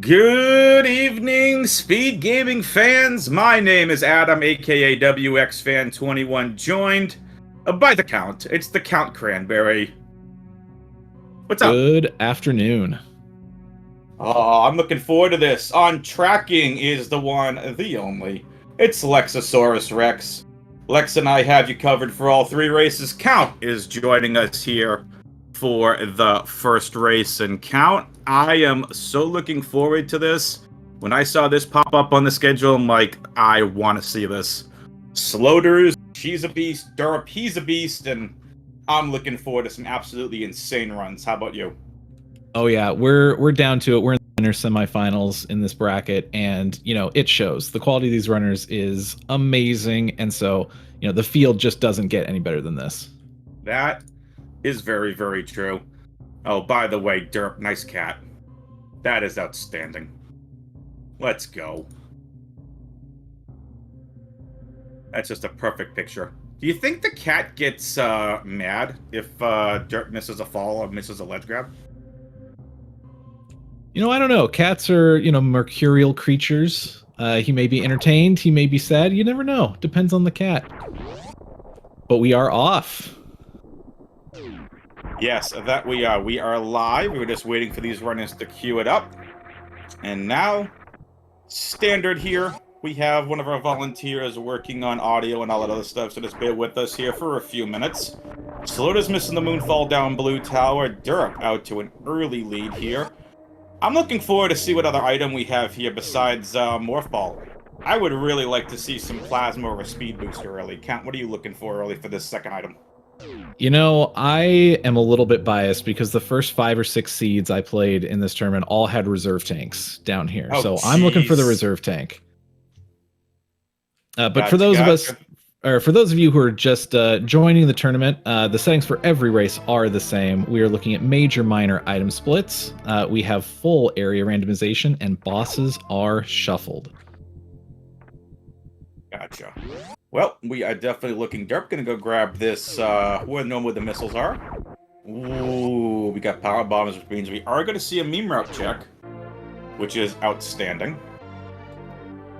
Good evening, Speed Gaming fans. My name is Adam, aka WXFan21, joined by the Count. It's the Count Cranberry. What's up? Good afternoon. Oh, I'm looking forward to this. On tracking is the one, the only. It's Lexosaurus Rex. Lex and I have you covered for all three races. Count is joining us here for the first race. And Count, I am so looking forward to this. When I saw this pop up on the schedule, I'm like, I want to see this. Sloaters, she's a beast. Derp, he's a beast. And I'm looking forward to some absolutely insane runs. How about you? Oh yeah, we're down to it. We're in the winter semifinals in this bracket, and it shows. The quality of these runners is amazing, and so the field just doesn't get any better than this. That is very, very true. Oh, by the way, Derp, nice cat. That is outstanding. Let's go. That's just a perfect picture. Do you think the cat gets mad if Derp misses a fall or misses a ledge grab? I don't know. Cats are, mercurial creatures. He may be entertained. He may be sad. You never know. Depends on the cat. But we are off. Yes, that we are. We are live. We were just waiting for these runners to queue it up. And now, standard here, we have one of our volunteers working on audio and all that other stuff, so just bear with us here for a few minutes. Slota's missing the moonfall down Blue Tower. Derp out to an early lead here. I'm looking forward to see what other item we have here besides Morphball. I would really like to see some Plasma or a Speed Booster early. Count, what are you looking for early for this second item? I am a little bit biased because the first 5 or 6 seeds I played in this tournament all had reserve tanks down here. Oh, so geez. I'm looking for the reserve tank. But Gotcha, for those of gotcha. us, or for those of you who are just joining the tournament, the settings for every race are the same. We are looking at major, minor item splits. We have full area randomization, and bosses are shuffled. Gotcha. Well, we are definitely looking. Derp gonna go grab this, where the missiles are. Ooh, we got power bombs, which means we are gonna see a meme route check, which is outstanding.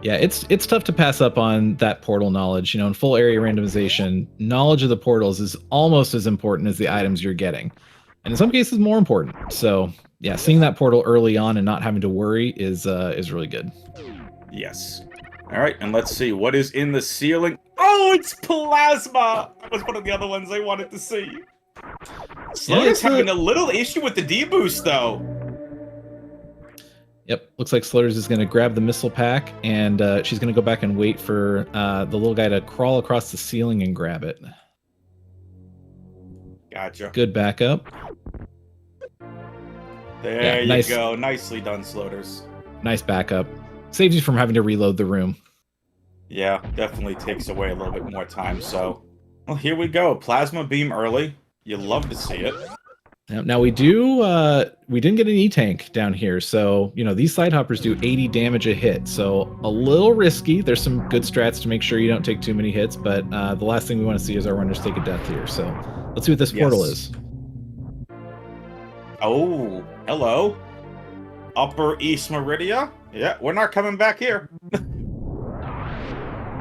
Yeah, it's tough to pass up on that portal knowledge. In full area randomization, knowledge of the portals is almost as important as the items you're getting, and in some cases more important. So yeah, seeing that portal early on and not having to worry is really good. Yes. All right, and let's see what is in the ceiling. Oh, it's plasma. That was one of the other ones I wanted to see. Slota's having a little issue with the D-boost, though. Yep, looks like Sloaters is going to grab the missile pack, and she's going to go back and wait for the little guy to crawl across the ceiling and grab it. Gotcha. Good backup. There you go. Nicely done, Sloaters. Nice backup. Saves you from having to reload the room. Yeah, definitely takes away a little bit more time, so... Well, here we go. Plasma beam early. You love to see it. Now we didn't get an E-tank down here, so, these side hoppers do 80 damage a hit, so a little risky. There's some good strats to make sure you don't take too many hits, but the last thing we want to see is our runners take a death here, so let's see what this portal is. Oh, hello. Upper East Meridia? Yeah, we're not coming back here.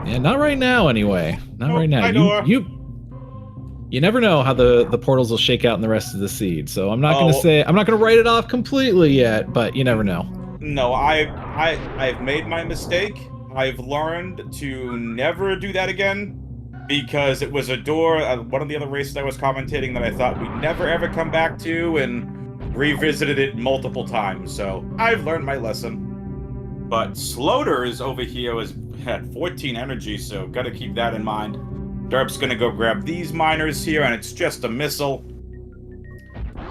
Yeah, not right now anyway. Not right now. You never know how the portals will shake out in the rest of the seed. So I'm not going to write it off completely yet, but you never know. No, I've made my mistake. I've learned to never do that again because it was a door, one of the other races I was commentating that I thought we'd never ever come back to and revisited it multiple times. So I've learned my lesson. But Sloaters over here has had 14 energy, so gotta keep that in mind. Derp's gonna go grab these miners here, and it's just a missile.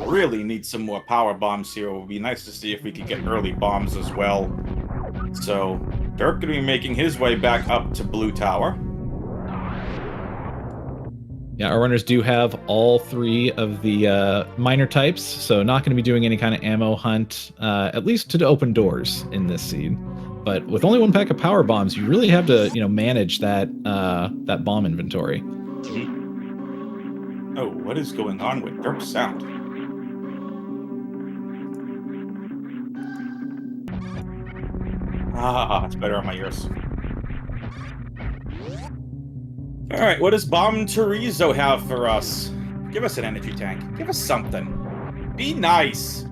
Really need some more power bombs here. It would be nice to see if we could get early bombs as well. So, Derp gonna be making his way back up to Blue Tower. Yeah, our runners do have all 3 of the miner types, so not going to be doing any kind of ammo hunt, at least to open doors in this seed. But with only 1 pack of power bombs, you really have to, manage that bomb inventory. Mm-hmm. Oh, what is going on with Derp's sound? Ah, it's better on my ears. Alright, what does Bomb Chorizo have for us? Give us an energy tank. Give us something. Be nice.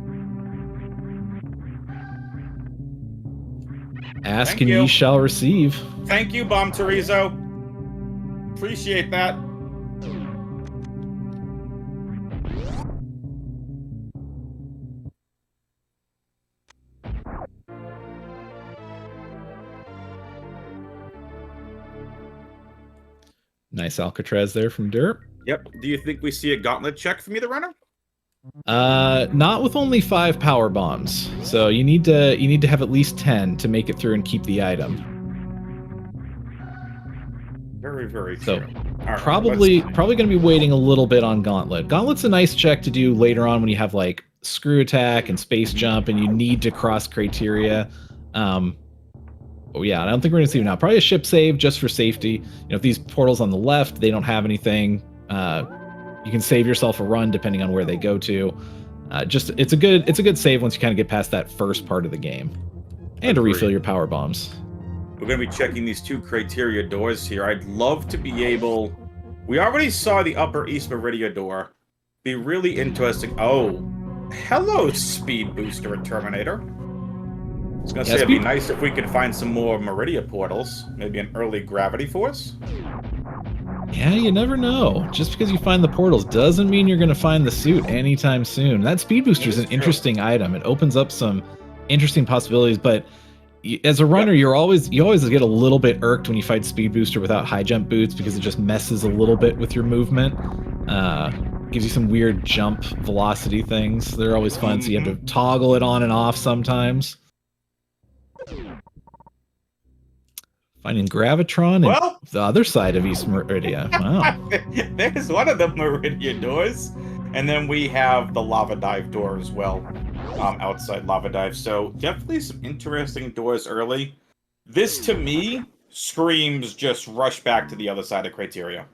Ask Thank and you. ye shall receive. Thank you, Bomb Chorizo. Appreciate that. Nice Alcatraz there from Derp. Yep. Do you think we see a gauntlet check from either runner? Not with only 5 power bombs. So you need to have at least 10 to make it through and keep the item. Very, very true. So Right, probably going to be waiting a little bit on Gauntlet. Gauntlet's a nice check to do later on when you have like screw attack and space jump and you need to cross criteria. Oh yeah, I don't think we're gonna see it now. Probably a ship save just for safety. You know, if these portals on the left, they don't have anything, you can save yourself a run depending on where they go to. It's a good save once you kind of get past that first part of the game, and to refill your power bombs. We're gonna be checking these 2 criteria doors here. I'd love to be able. We already saw the Upper East Meridia door. Be really interesting. Oh, hello, Speed Booster and Terminator. I was gonna say it'd be nice if we could find some more Meridia portals. Maybe an early gravity force. Yeah, you never know. Just because you find the portals doesn't mean you're going to find the suit anytime soon. That speed booster is an interesting item. It opens up some interesting possibilities, but as a runner, you always get a little bit irked when you fight speed booster without high jump boots because it just messes a little bit with your movement. Gives you some weird jump velocity things. They're always fun, so you have to toggle it on and off sometimes. Finding Gravitron and the other side of East Meridia. Wow. There's one of the Meridia doors. And then we have the Lava Dive door as well. Outside Lava Dive. So definitely some interesting doors early. This, to me, screams just rush back to the other side of criteria.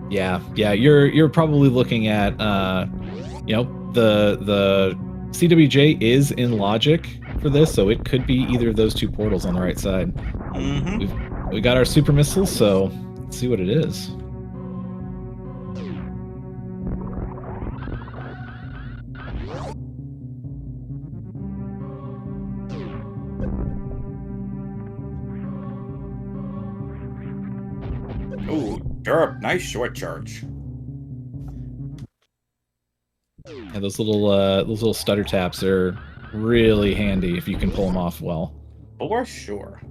Yeah. You're probably looking at, you know, the CWJ is in logic for this, so it could be either of those 2 portals on the right side. We got our super missiles, so let's see what it is. Ooh, derp, nice short charge. Yeah, those little stutter taps are really handy if you can pull them off well. For sure.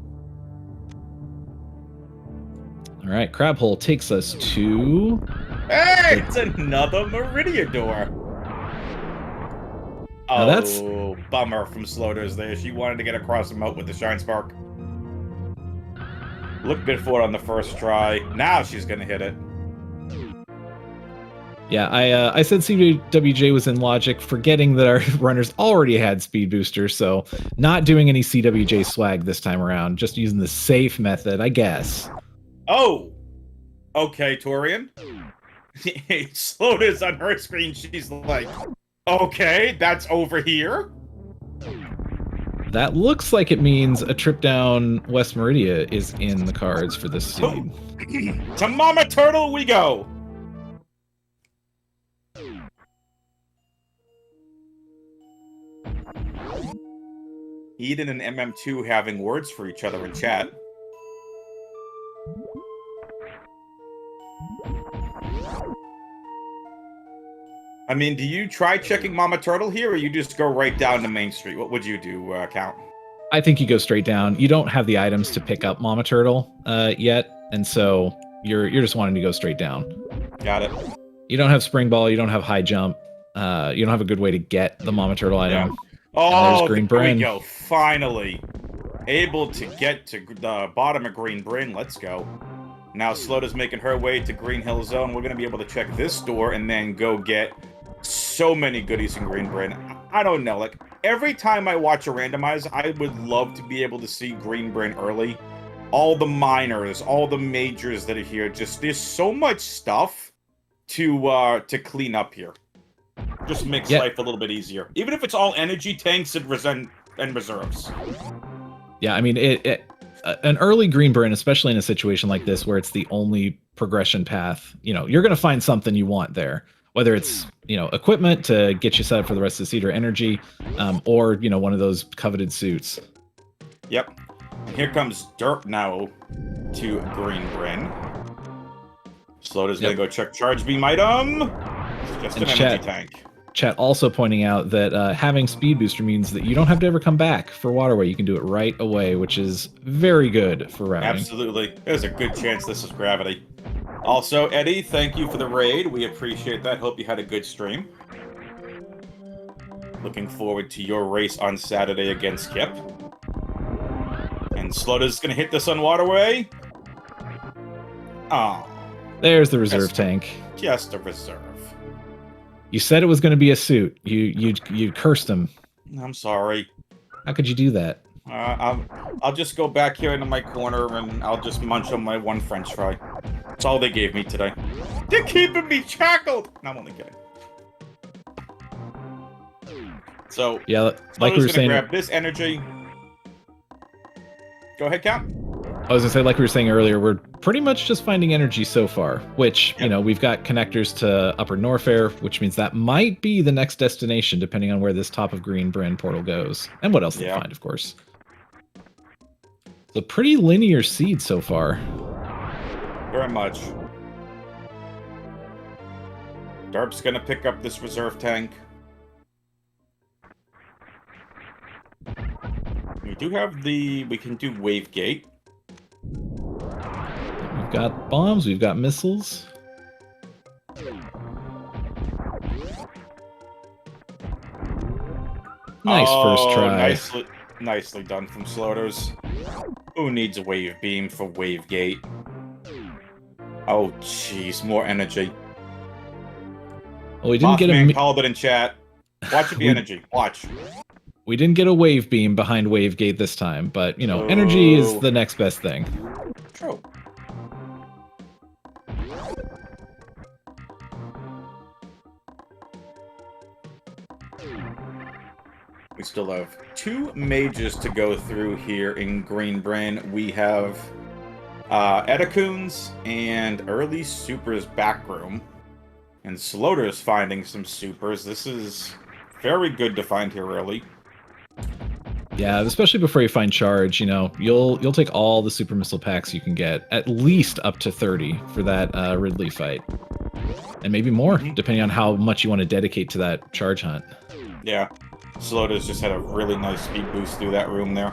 All right, Crab Hole takes us to... Hey, it's another Meridia door. Oh, that's... bummer from Sloaters there. She wanted to get across the moat with the Shine Spark. Looked good for it on the first try. Now she's gonna hit it. Yeah, I said CWJ was in logic, forgetting that our runners already had speed booster, so not doing any CWJ swag this time around, just using the safe method, I guess. Oh! Okay, Torian. Sloaters on her screen, she's like, okay, that's over here? That looks like it means a trip down West Meridia is in the cards for this seed. To Mama Turtle we go! Eden and MM2 having words for each other in chat. I mean, do you try checking Mama Turtle here, or you just go right down to Main Street? What would you do, Count? I think you go straight down. You don't have the items to pick up Mama Turtle yet, and so you're just wanting to go straight down. Got it. You don't have Spring Ball. You don't have High Jump. You don't have a good way to get the Mama Turtle item. Yeah. Oh, Green there Bryn. we go. Finally. Able to get to the bottom of Green Bryn. Let's go. Now Slota's making her way to Green Hill Zone. We're going to be able to check this door and then go get so many goodies in Green Bryn. I don't know. Like, every time I watch a randomizer, I would love to be able to see Green Bryn early. All the minors, all the majors that are here. Just, there's so much stuff to clean up here. Just makes life a little bit easier. Even if it's all energy tanks and reserves. Yeah, I mean, an early green burn, especially in a situation like this where it's the only progression path, you're going to find something you want there. Whether it's, equipment to get you set up for the rest of the seed or energy, or, one of those coveted suits. Yep. And here comes Derp now to Green Bryn. Sloater's gonna go check charge beam item. It's just an energy tank. Chat also pointing out that having speed booster means that you don't have to ever come back for waterway. You can do it right away, which is very good for routing. Absolutely. There's a good chance this is gravity. Also, Eddie, thank you for the raid. We appreciate that. Hope you had a good stream. Looking forward to your race on Saturday against Kip. And Slota's gonna hit this on waterway. Oh. There's the reserve tank. Just a reserve. You said it was going to be a suit. You cursed him. I'm sorry. How could you do that? I'll just go back here into my corner and I'll just munch on my one French fry. That's all they gave me today. They're keeping me shackled. No, I'm only kidding. So yeah, like we were saying, grab this energy. Go ahead, Count. I was gonna say, like we were saying earlier, we're pretty much just finding energy so far, which, we've got connectors to Upper Norfair, which means that might be the next destination, depending on where this top of Green Bryn portal goes, and what else they find, of course. So pretty linear seed so far. Very much. Derp's gonna pick up this reserve tank. We do have we can do wave gate. We've got bombs, we've got missiles. Nice first try. Nicely done from Sloaters. Who needs a wave beam for wave gate? Oh, jeez, more energy. Well, we didn't get a called it in chat. Watch it be energy. Watch. We didn't get a wave beam behind wave gate this time, but energy is the next best thing. True. We still have 2 mages to go through here in Green Bryn. We have Edacoon's and Early Super's back room. And Sloater's finding some supers. This is very good to find here early. Yeah, especially before you find charge, you'll take all the super missile packs you can get, at least up to 30 for that Ridley fight. And maybe more, depending on how much you want to dedicate to that charge hunt. Yeah. Slota's just had a really nice speed boost through that room there.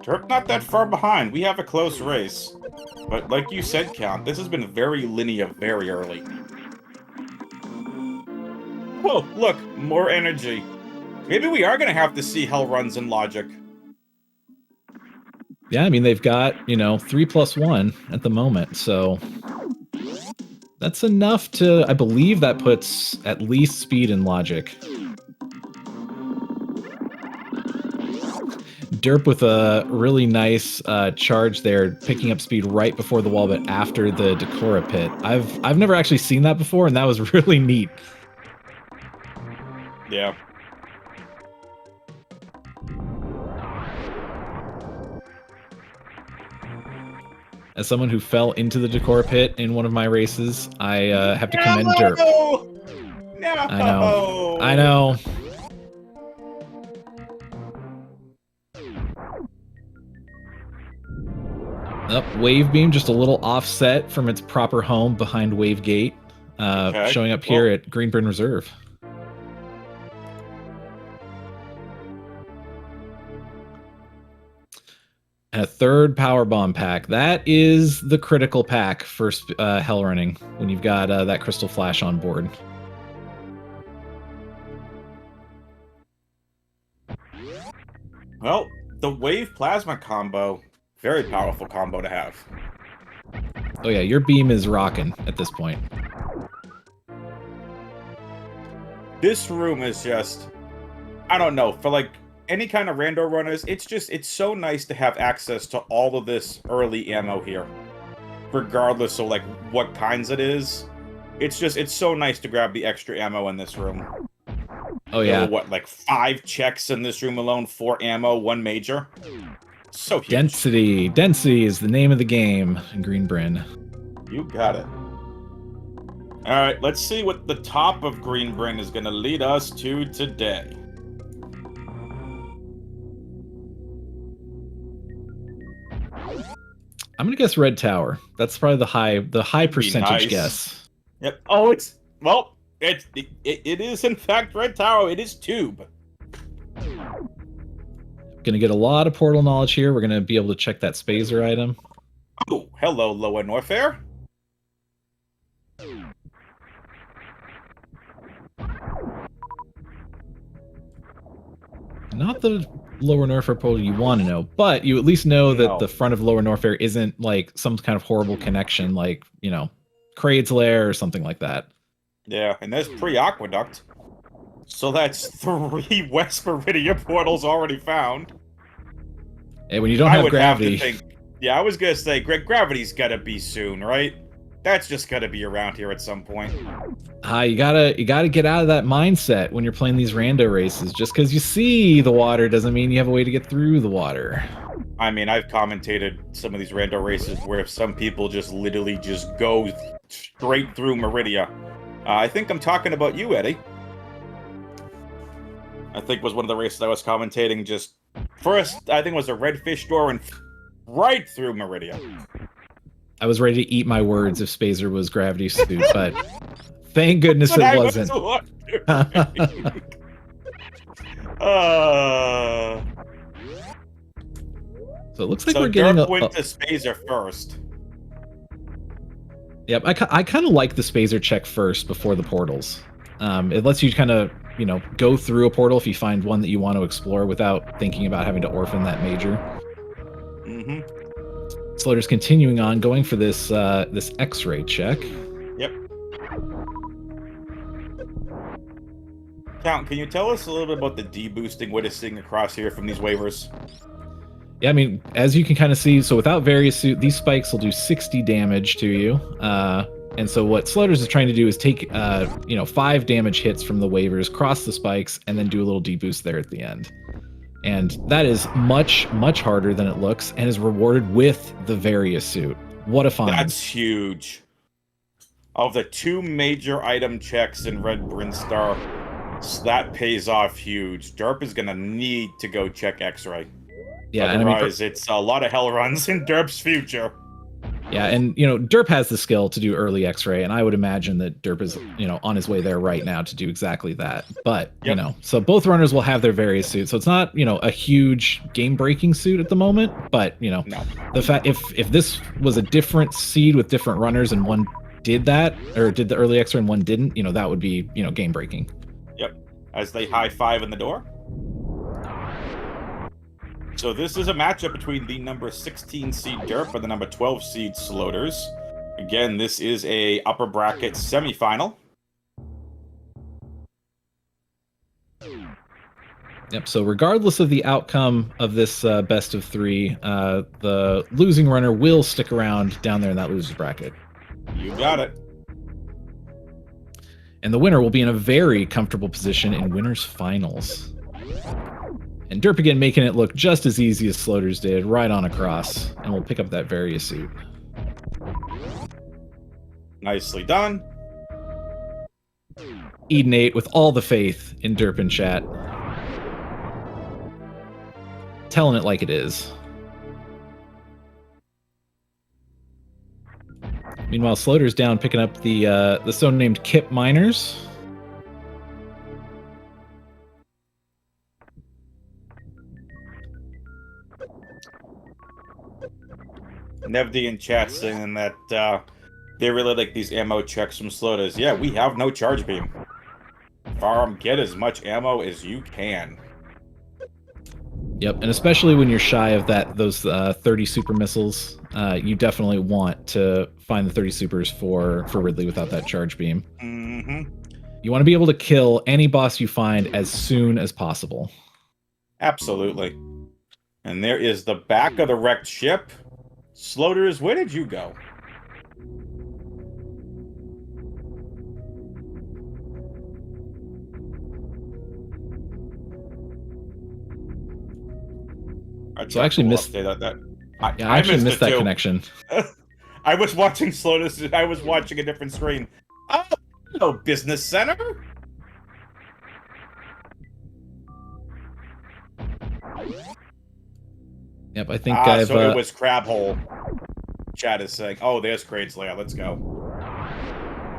Derp not that far behind. We have a close race. But like you said, Count, this has been very linear very early. Oh, look, more energy. Maybe we are going to have to see hell runs in Logic. Yeah, I mean, they've got, 3+1 at the moment, so that's enough to, I believe that puts at least speed in Logic. Derp with a really nice charge there, picking up speed right before the wall, but after the Decora pit. I've never actually seen that before, and that was really neat. Yeah. As someone who fell into the Decor pit in one of my races, I have to commend Derp. No! I know. Wave beam just a little offset from its proper home behind Wave Gate, showing up here at Green Bryn Reserve. And a third power bomb pack. That is the critical pack for hell running when you've got that crystal flash on board. Well, the wave plasma combo, very powerful combo to have. Oh yeah, your beam is rocking at this point. This room is just, I don't know, for like any kind of rando runners, it's so nice to have access to all of this early ammo here. Regardless of like what kinds it is. It's so nice to grab the extra ammo in this room. Oh There yeah. were what, like 5 checks in this room alone, 4 ammo, 1 major. So huge. Density. Density is the name of the game in Green Bryn. You got it. All right, let's see what the top of Green Bryn is going to lead us to today. I'm gonna guess Red Tower. That's probably the high That'd be percentage nice. guess. Yep. Oh, it is in fact Red Tower. It is Tube. Gonna get a lot of portal knowledge here. We're gonna be able to check that Spazer item. Oh, hello, Lower Norfair. Not the Lower Norfair portal you want to know, but you at least know that No. the front of Lower Norfair isn't like some kind of horrible connection, like, you know, Kraid's Lair or something like that. Yeah, and there's pre-Aqueduct. So that's 3 West Meridia portals already found. Hey, when you don't have gravity. Yeah, I was gonna say, gravity's gotta be soon, right? That's just gotta be around here at some point. You gotta get out of that mindset when you're playing these rando races. Just because you see the water doesn't mean you have a way to get through the water. I mean, I've commentated some of these rando races where some people just literally just go straight through Meridia. I think I'm talking about you, Eddie. I think was one of the races I was commentating. Just first, I think it was a redfish door and right through Meridia. I was ready to eat my words if Spazer was gravity suit, but thank goodness it wasn't. So it looks like we're getting derp went to Spazer first. Yep, I kind of like the Spazer check first before the portals. It lets you kind of, you know, go through a portal if you find one that you want to explore without thinking about having to orphan that major. Mm-hmm. Sloater's continuing on, going for this this X-ray check. Yep. Count, can you tell us a little bit about the deboosting we're seeing across here from these waivers? Yeah, I mean, as you can kind of see, so without various suit, these spikes will do 60 damage to you. And so what Sloaters is trying to do is take, 5 damage hits from the waivers, cross the spikes, and then do a little deboost there at the end. And that is much, much harder than it looks, and is rewarded with the various suit. What a find. That's huge. Of the 2 major item checks in Red Brinstar, that pays off huge. Derp is going to need to go check X-Ray. Yeah, otherwise, it's a lot of hell runs in Derp's future. Yeah, and, Derp has the skill to do early X-ray, and I would imagine that Derp is, on his way there right now to do exactly that. But, so both runners will have their various suits. So it's not, a huge game-breaking suit at the moment, but, No. the fact if this was a different seed with different runners and one did that, or did the early X-ray and one didn't, that would be, game-breaking. Yep. As they high-five in the door. So this is a matchup between the number 16 seed Derp and the number 12 seed Sloaters. Again, this is a upper bracket semifinal. Yep, so regardless of the outcome of this best of 3, the losing runner will stick around down there in that loser's bracket. You got it. And the winner will be in a very comfortable position in winners finals. And Derp again making it look just as easy as Sloaters did, right on across, and we'll pick up that various suit. Nicely done. Eden 8 with all the faith in Derp in chat. Telling it like it is. Meanwhile, Sloater's down picking up the so-named Kip Miners. Nevdi in chat saying that they really like these ammo checks from Sloaters. Yeah, we have no charge beam. Farm, get as much ammo as you can. Yep, and especially when you're shy of those 30 super missiles, you definitely want to find the 30 supers for Ridley without that charge beam. Mm-hmm. You want to be able to kill any boss you find as soon as possible. Absolutely. And there is the back of the wrecked ship. Sloaters, where did you go? So I actually missed that. Yeah, I actually missed that too. connection. I was watching sloaters. I was watching a different screen. Oh, no, business center. Yep, I think I've. So it was crab hole. Chat is saying, "Oh, there's Crane's layout. Let's go."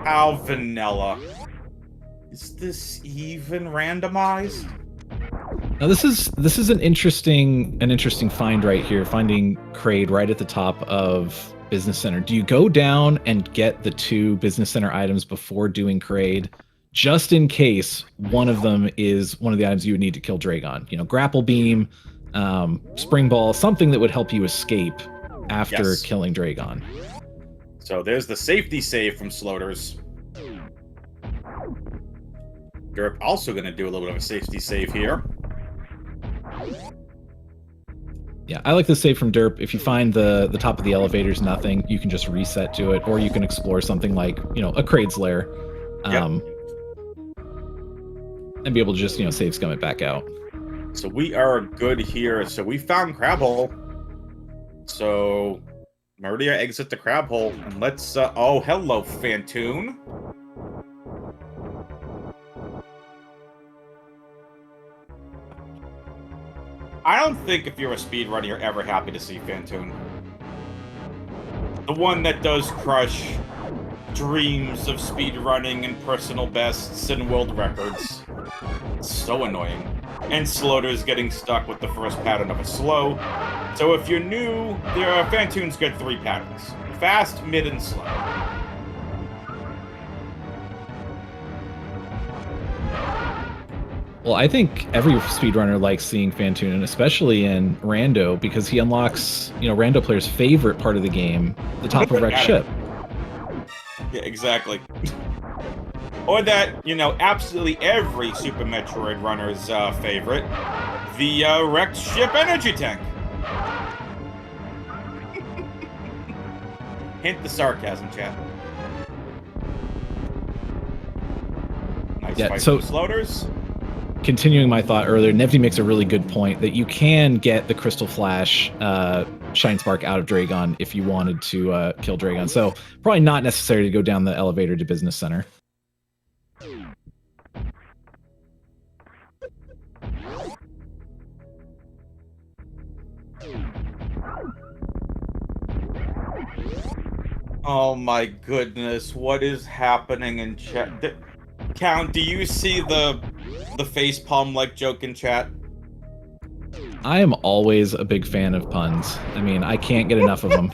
How vanilla. Is this even randomized? Now this is an interesting find right here. Finding Kraid right at the top of Business Center. Do you go down and get the 2 Business Center items before doing Kraid, just in case one of them is one of the items you would need to kill Dragon? You know, grapple beam, spring ball, something that would help you escape after killing Dragon. So there's the safety save from Sloaters. Derp also going to do a little bit of a safety save here. Yeah, I like the save from Derp. If you find the top of the elevator's nothing, you can just reset to it, or you can explore something like, you know, a Kraid's lair, and be able to just, you know, save scum it back out. So we are good here. So we found crab hole. So Meridia exit the crab hole, and let's. Oh, hello, Fantoon. I don't think if you're a speedrunner, you're ever happy to see Fantoon. The one that does crush dreams of speedrunning and personal bests and world records. It's so annoying. And Sloaters getting stuck with the first pattern of a slow. So if you're new, Fantoon's got 3 patterns. Fast, mid, and slow. Well, I think every speedrunner likes seeing Fantoon, and especially in Rando, because he unlocks, you know, Rando players' favorite part of the game, the top of wrecked ship. Yeah, exactly. Or that, you know, absolutely every Super Metroid runner's favorite, the wrecked ship energy tank. Hint the sarcasm, chat. Nice fight from Sloaters. Continuing my thought earlier, Nevdi makes a really good point that you can get the Crystal Flash Shine Spark out of Dragon if you wanted to kill Dragon. So probably not necessary to go down the elevator to Business Center. Oh my goodness, what is happening in chat? Count, do you see the facepalm like joke in chat? I am always a big fan of puns. I mean, I can't get enough of them.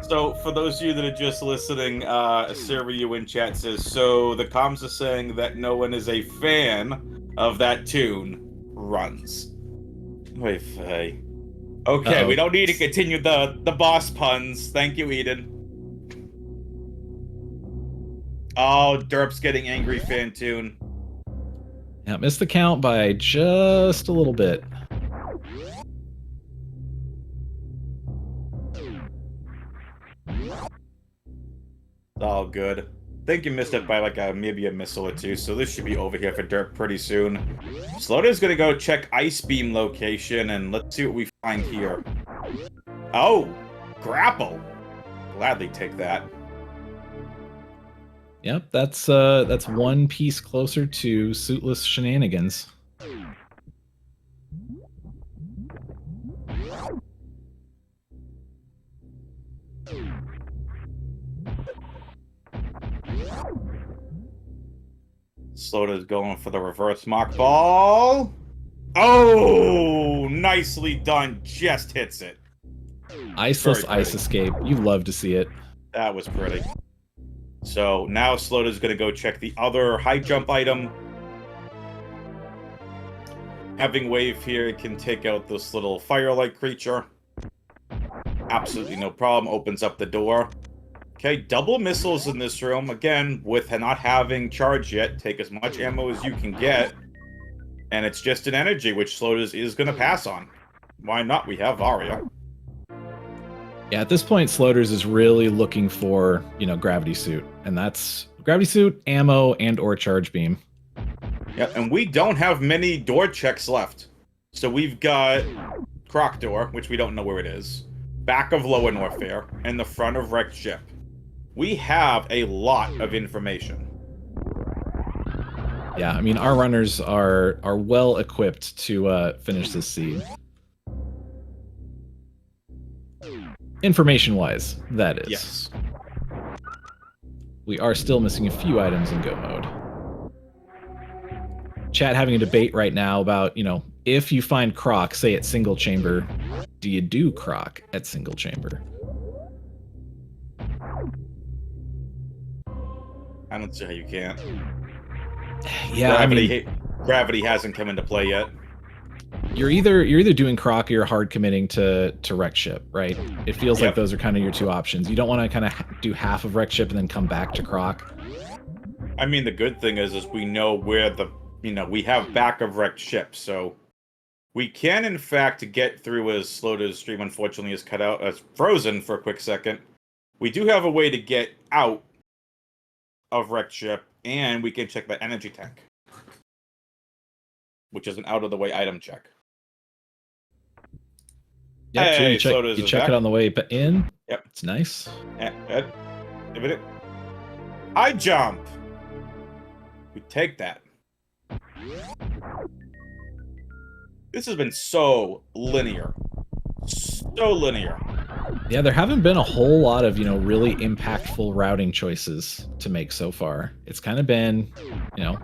So, for those of you that are just listening, Siriu in chat says, so the comms are saying that no one is a fan of that tune. Runs. Wait, hey. Okay, we don't need to continue the boss puns. Thank you, Eden. Oh, Derp's getting angry, Fantoon. Yeah, missed the count by just a little bit. All good. I think you missed it by like maybe a missile or 2, so this should be over here for Derp pretty soon. Sloater's gonna go check Ice Beam location, and let's see what we find here. Oh! Grapple! Gladly take that. Yep, that's one piece closer to suitless shenanigans. Slota's going for the reverse mock ball. Oh! Nicely done. Just hits it. Iceless ice escape. You love to see it. That was pretty. So now Slota's going to go check the other high jump item. Having Wave here can take out this little firelight creature. Absolutely no problem. Opens up the door. Okay, double missiles in this room. Again, with not having charge yet, take as much ammo as you can get. And it's just an energy, which Slotas is going to pass on. Why not? We have Aria. Yeah, at this point, Sloaters is really looking for, you know, Gravity Suit. And that's Gravity Suit, ammo, and or Charge Beam. Yeah, and we don't have many door checks left. So we've got Croc Door, which we don't know where it is, back of Lower Norfair, and the front of Wrecked Ship. We have a lot of information. Yeah, I mean, our runners are well equipped to finish this seed. Information-wise, that is. Yes. We are still missing a few items in go mode. Chat having a debate right now about, you know, if you find Croc, say at single chamber, do you do Croc at single chamber? I don't see how you can't. Yeah, Gravity hasn't come into play yet. You're either doing Croc or you're hard committing to Wrecked Ship, right? It feels like those are kind of your two options. You don't want to kind of do half of Wrecked Ship and then come back to Croc. I mean, the good thing is we know where the, you know, we have back of Wrecked Ship, so we can in fact get through as Sloaters' stream unfortunately is cut out, as frozen for a quick second. We do have a way to get out of Wrecked Ship, and we can check the energy tank, which is an out-of-the-way item check. Yep, hey, so you check it on the way in. Yep. It's nice. I jump! We take that. This has been so linear. So linear. Yeah, there haven't been a whole lot of, you know, really impactful routing choices to make so far. It's kind of been, you know,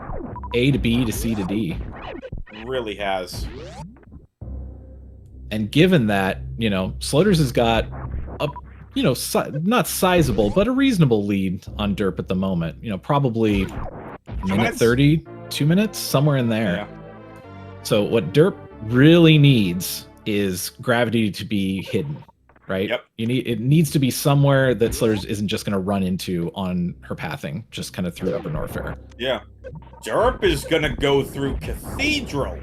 A to B to C to D. It really has. And given that, you know, Sloaters has got a, you know, not sizable, but a reasonable lead on derp at the moment. You know, probably minute 30, 2 minutes, somewhere in there. Yeah. So what derp really needs is gravity to be hidden, right? Yep. It needs to be somewhere that Sloaters isn't just going to run into on her pathing, just kind of through Upper Norfair. Yeah. Derp is going to go through Cathedral.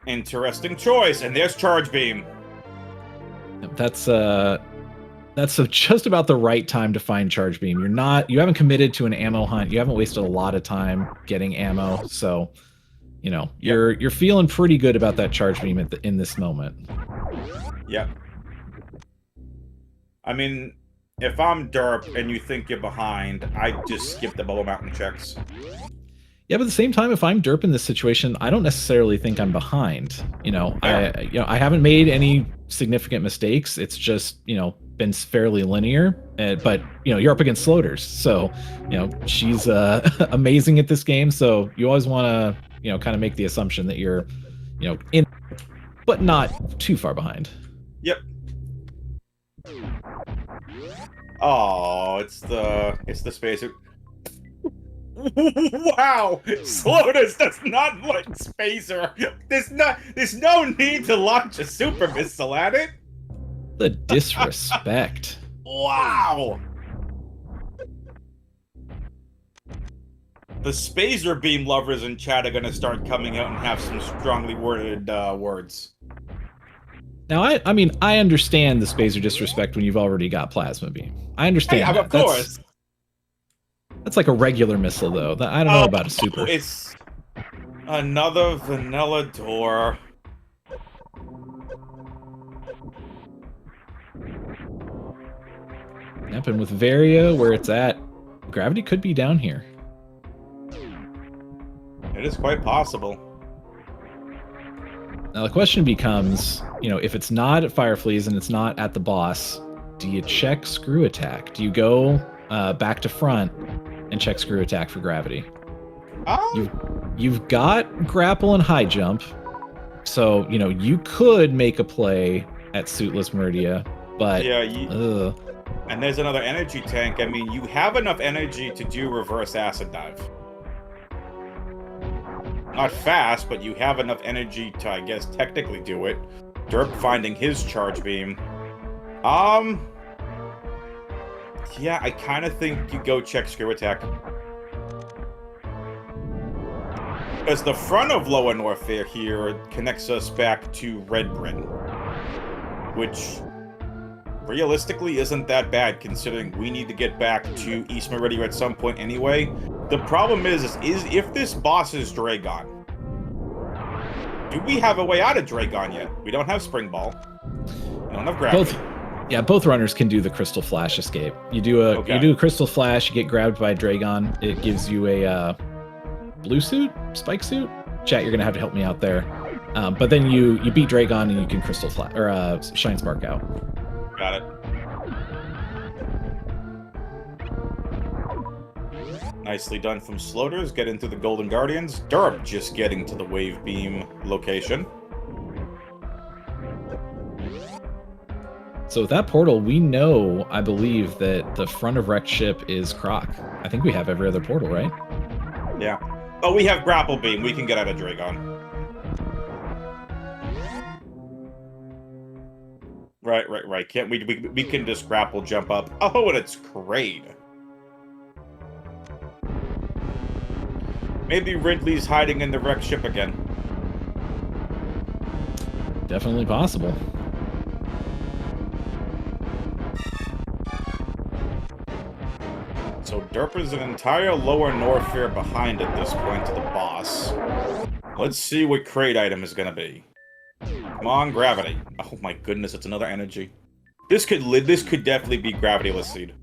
Interesting choice, and there's Charge Beam. That's just about the right time to find Charge Beam. You haven't committed to an ammo hunt. You haven't wasted a lot of time getting ammo, so you know you're feeling pretty good about that Charge Beam in this moment. Yep. I mean, if I'm derp and you think you're behind, I just skip the Bubble Mountain checks. Yeah, but at the same time, if I'm derp in this situation, I don't necessarily think I'm behind. You know, yeah. I haven't made any significant mistakes. It's just, you know, been fairly linear. But you know, you're up against Sloaters, so you know she's amazing at this game. So you always want to, you know, kind of make the assumption that you're, you know, in, but not too far behind. Yep. Oh, it's the spacer. Wow, Sloaters does not like Spacer. There's no need to launch a super missile at it. The disrespect. Wow. The Spacer Beam lovers in chat are gonna start coming out and have some strongly worded words. Now, I mean, I understand the Spacer disrespect when you've already got Plasma Beam. I understand. Hey, of course. That's like a regular missile, though. I don't know about a super. It's another vanilla door. Yep, and with Varia, where it's at, gravity could be down here. It is quite possible. Now, the question becomes, you know, if it's not at Fireflies and it's not at the boss, do you check Screw Attack? Do you go back to front and check Screw Attack for gravity? You've got grapple and high jump, so you know you could make a play at Suitless Meridia, but yeah, and there's another energy tank. I mean, you have enough energy to do reverse acid dive. Not fast, but you have enough energy to, I guess, technically do it. Derp finding his Charge Beam. Yeah, I kind of think you go check Screw Attack. Because the front of Lower Norfair here connects us back to Red Britain. Which, realistically, isn't that bad, considering we need to get back to East Meridia at some point anyway. The problem is if this boss is Dragon, Do we have a way out of Dragon yet? We don't have Spring Ball. We don't have Gravity. Both runners can do the Crystal Flash escape. You do a Crystal Flash, you get grabbed by Dragon. It gives you a blue suit, spike suit. Chat, you're gonna have to help me out there. But then you beat Dragon and you can Crystal Flash or Shine Spark out. Got it. Nicely done from Sloaters. Get into the Golden Guardians. Derp just getting to the Wave Beam location. So with that portal, we know, I believe, that the front of Wrecked Ship is Croc. I think we have every other portal, right? Yeah. Oh, we have Grapple Beam. We can get out of Dragon. Right. Can't we can just grapple jump up. Oh, and it's Kraid. Maybe Ridley's hiding in the Wrecked Ship again. Definitely possible. So Derp is an entire lower Norfair behind at this point to the boss. Let's see what Kraid item is gonna be. Come on, Gravity. Oh my goodness, it's another energy. This could definitely be Gravityless Seed.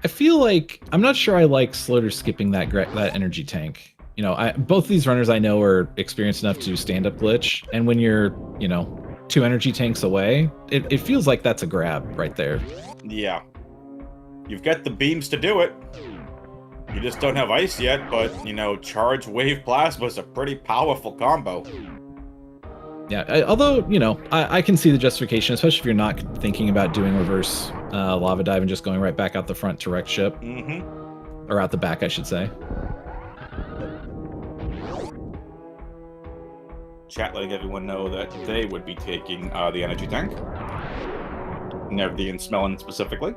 I feel like I'm not sure I like Sloater skipping that energy tank. You know, both these runners I know are experienced enough to do stand-up glitch, and when you're, you know, 2 energy tanks away, it feels like that's a grab right there. Yeah. You've got the beams to do it. You just don't have ice yet, but, you know, Charge Wave Plasma is a pretty powerful combo. Yeah, although, you know, I can see the justification, especially if you're not thinking about doing reverse lava dive and just going right back out the front to Wrecked Ship. Mm-hmm. Or out the back, I should say. Chat letting everyone know that they would be taking the energy tank. Nevdi and Smellin specifically.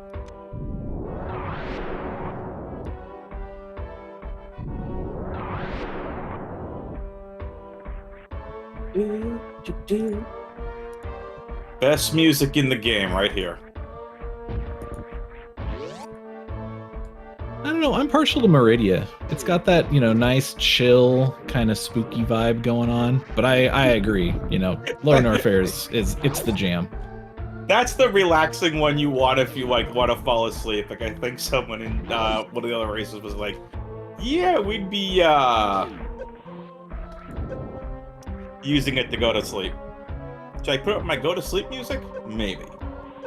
Best music in the game right here. I don't know, I'm partial to Meridia. It's got that, you know, nice, chill, kind of spooky vibe going on. But I agree, you know, Lower Norfair it's the jam. That's the relaxing one you want if you, like, want to fall asleep. Like, I think someone in one of the other races was like, yeah, we'd be, using it to go to sleep. Should I put up my go-to-sleep music? Maybe.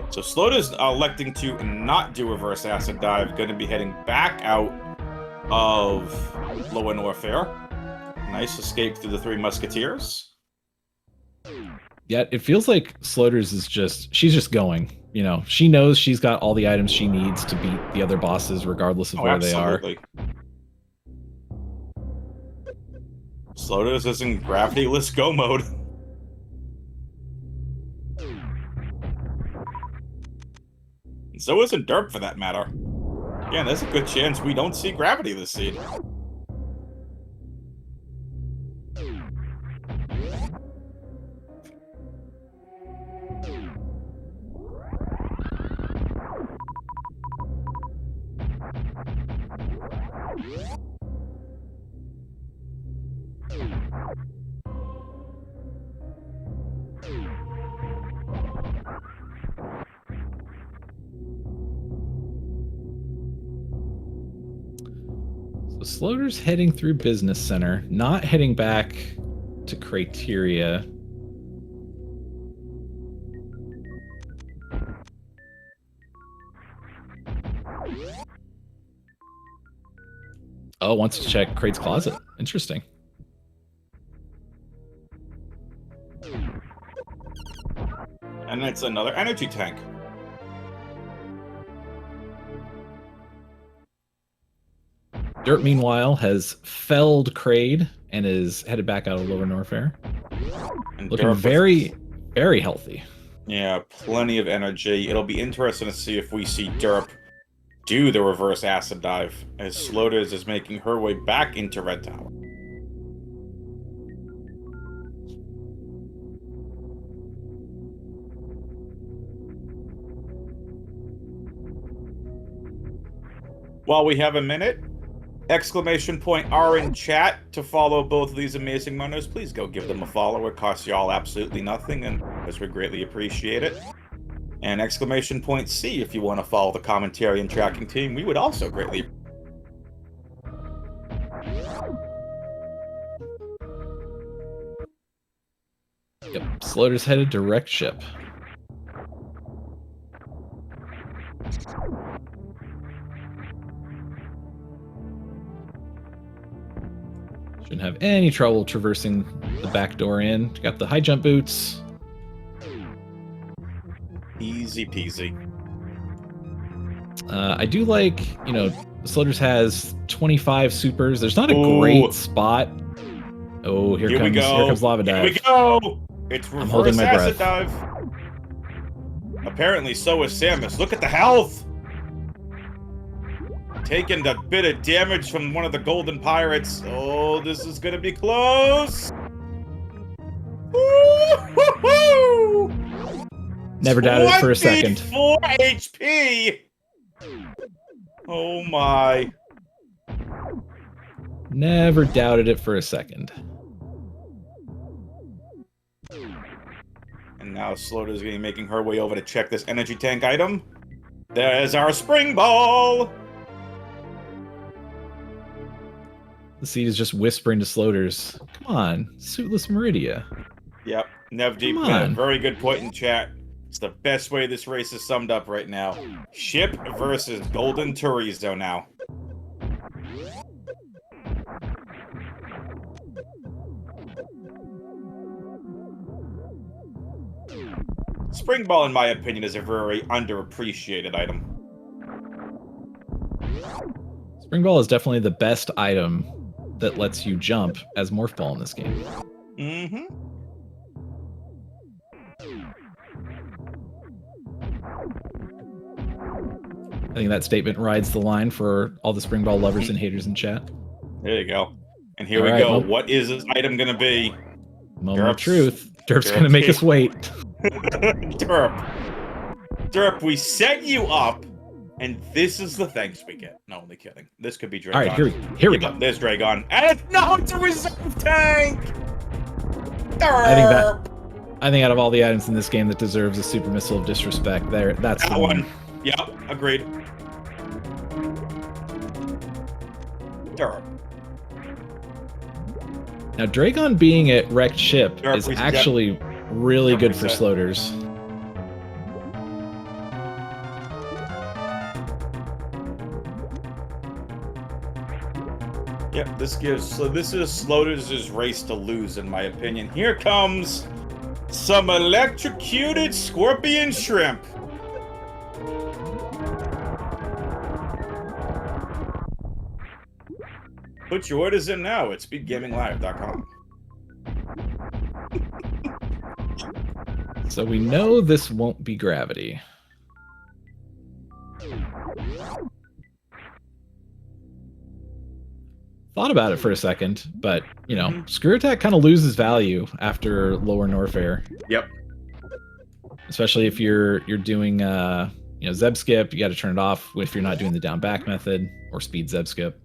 So Slota's electing to not do reverse acid dive, going to be heading back out of Lower Norfair. Nice escape through the Three Musketeers. Yeah, it feels like Sloaters is she's just going. You know, she knows she's got all the items she needs to beat the other bosses regardless of where they are. Sloaters is in gravityless go mode. And so isn't Derp for that matter. Again, there's a good chance we don't see Gravity this seed. So Sloater's heading through Business Center, not heading back to Criteria. Oh, wants to check Kraid's closet. Interesting. And it's another energy tank. Derp, meanwhile, has felled Kraid and is headed back out of Lower Norfair. And looking very, very healthy. Yeah, plenty of energy. It'll be interesting to see if we see Derp do the reverse acid dive, as Sloaters is making her way back into Red Tower. While we have a minute, !R in chat to follow both of these amazing runners. Please go give them a follow. It costs y'all absolutely nothing, and as we greatly appreciate it. And !C if you want to follow the commentary and tracking team. We would also greatly. Yep, Sloaters headed to wrecked ship. Shouldn't have any trouble traversing the back door in. Got the high jump boots. Easy peasy. I do like, you know, Sloaters has 25 supers. There's not a great spot. Oh, here comes Lava Dive. Here we go! It's reverse acid breath. dive. Apparently so is Samus. Look at the health! Taking a bit of damage from one of the golden pirates. Oh, this is gonna be close! Woo-hoo-hoo! Never doubted it for a second. 4 HP! Oh my. Never doubted it for a second. And now Sloater's gonna be making her way over to check this energy tank item. There's our spring ball! The seed is just whispering to Sloaters. Come on, suitless Meridia. Yep, Nevdeep made a very good point in chat. It's the best way this race is summed up right now. Ship versus Golden Chorizo now. Spring Ball, in my opinion, is a very underappreciated item. Spring Ball is definitely the best item that lets you jump as Morph Ball in this game. Mm-hmm. I think that statement rides the line for all the Spring Ball lovers and haters in chat. There you go. And here we go. What is this item going to be? Moment of truth. Derp's going to make us wait. Derp, we set you up, and this is the thanks we get. No, only kidding. This could be Dragon. All right, here we go. There's Dragon. And it's a reserve tank! Derp! I think out of all the items in this game that deserves a super missile of disrespect, that's that the one. Yep, agreed. Derp. Now, Dragon being at wrecked ship is actually really good for Sloaters. Yep, this is Sloaters' race to lose, in my opinion. Here comes some electrocuted scorpion shrimp. Put your orders in now at speedgaminglive.com. So we know this won't be gravity. Thought about it for a second, but, you know, Screw Attack kind of loses value after lower Norfair. Yep. Especially if you're doing, you know, Zeb Skip, you got to turn it off if you're not doing the down back method or speed Zeb Skip.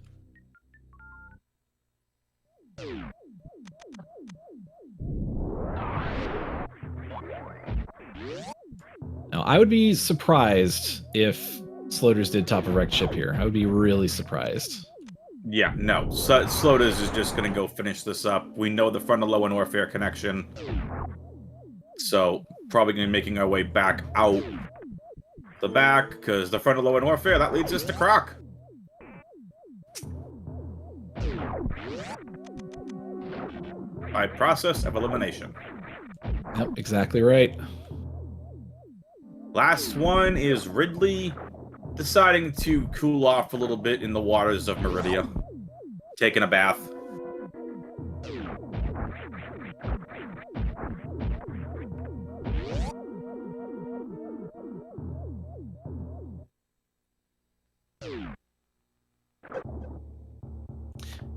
Now, I would be surprised if Sloaters did top of wrecked ship here. I would be really surprised. Yeah, no. Sloaters is just going to go finish this up. We know the front of low and Warfare connection. So, probably going to be making our way back out the back, because the front of low and Warfare, that leads us to Croc. By process of elimination. Yep, exactly right. Last one is Ridley deciding to cool off a little bit in the waters of Meridia. Taking a bath.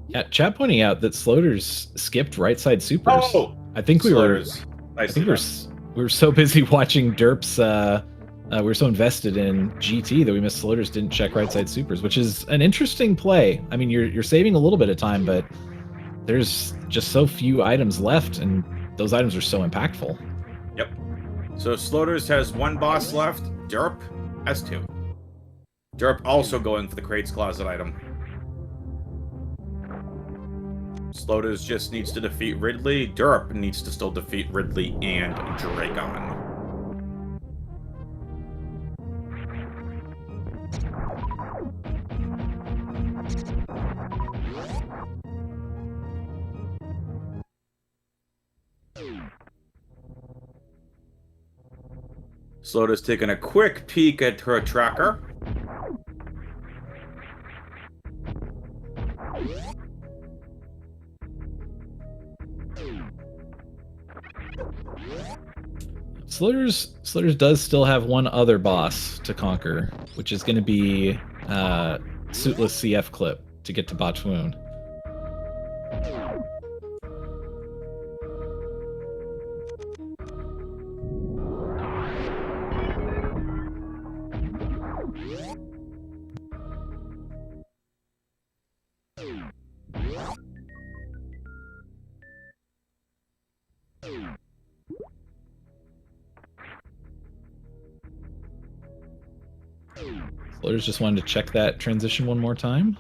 Yeah, chat pointing out that Sloaters skipped right side supers. Oh, I think we were so busy watching Derp's We were so invested in GT that we missed Sloaters, didn't check right side supers, which is an interesting play. I mean, you're saving a little bit of time, but there's just so few items left, and those items are so impactful. Yep. So Sloaters has 1 boss left. Derp has 2. Derp also going for the Crates Closet item. Sloaters just needs to defeat Ridley. Derp needs to still defeat Ridley and Dragon. Sloaters taking a quick peek at her tracker. Sloaters does still have one other boss to conquer, which is going to be Suitless CF Clip to get to Botwoon. Sloaters just wanted to check that transition one more time.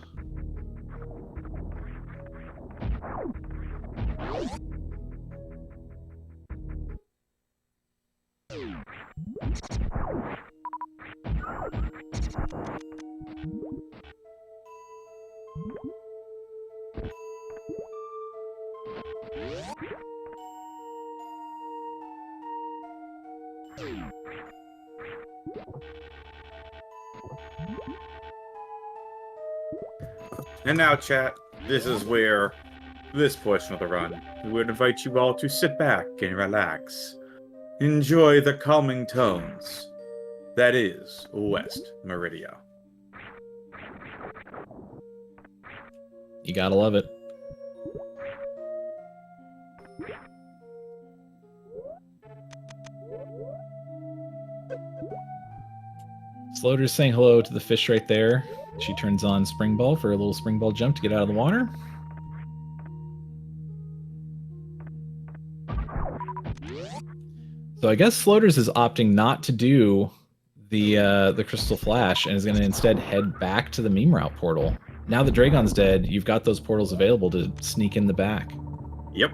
And now, chat, this is where this portion of the run, we would invite you all to sit back and relax. Enjoy the calming tones. That is West Meridia. You gotta love it. Sloaters saying hello to the fish right there. She turns on Spring Ball for a little Spring Ball jump to get out of the water. So I guess Sloaters is opting not to do the Crystal Flash and is going to instead head back to the meme route portal. Now that Dragon's dead, you've got those portals available to sneak in the back. Yep.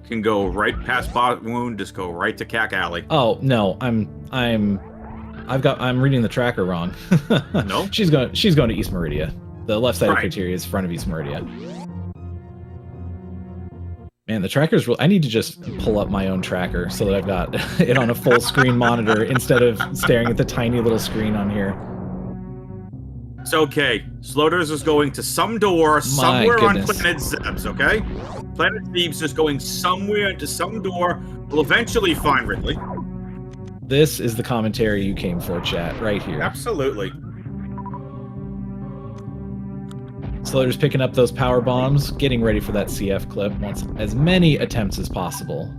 Can go right past Botwoon, just go right to Cack Alley. Oh no, I'm reading the tracker wrong. No? She's going to East Meridia. The left side of Right. Criteria is front of East Meridia. Man, the tracker's real. I need to just pull up my own tracker so that I've got it on a full screen monitor instead of staring at the tiny little screen on here. It's okay. Sloaters is going to some door somewhere goodness. on Planet Zebs, okay? Planet Thebes is going somewhere into some door. We'll eventually find Ridley. This is the commentary you came for, chat, right here. Absolutely. Sloaters picking up those power bombs, getting ready for that CF clip, wants as many attempts as possible.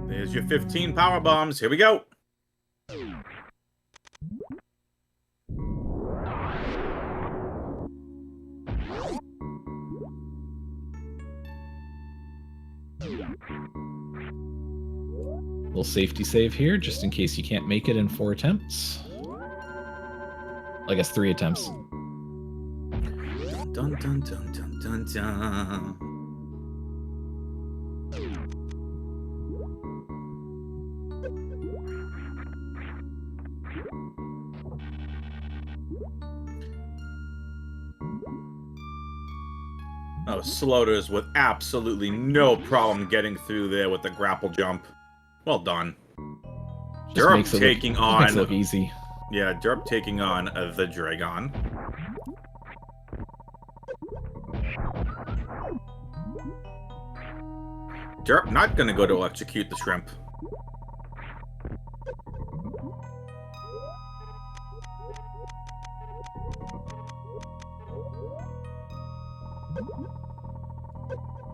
There's your 15 power bombs. Here we go. Little safety save here, just in case you can't make it in 4 attempts. I guess 3 attempts. Dun dun dun dun dun dun. Oh, Sloaters with absolutely no problem getting through there with the grapple jump. Well done. Derp taking on... Makes it look easy. Yeah, Derp taking on the Dragon. Derp not gonna go to electrocute the shrimp.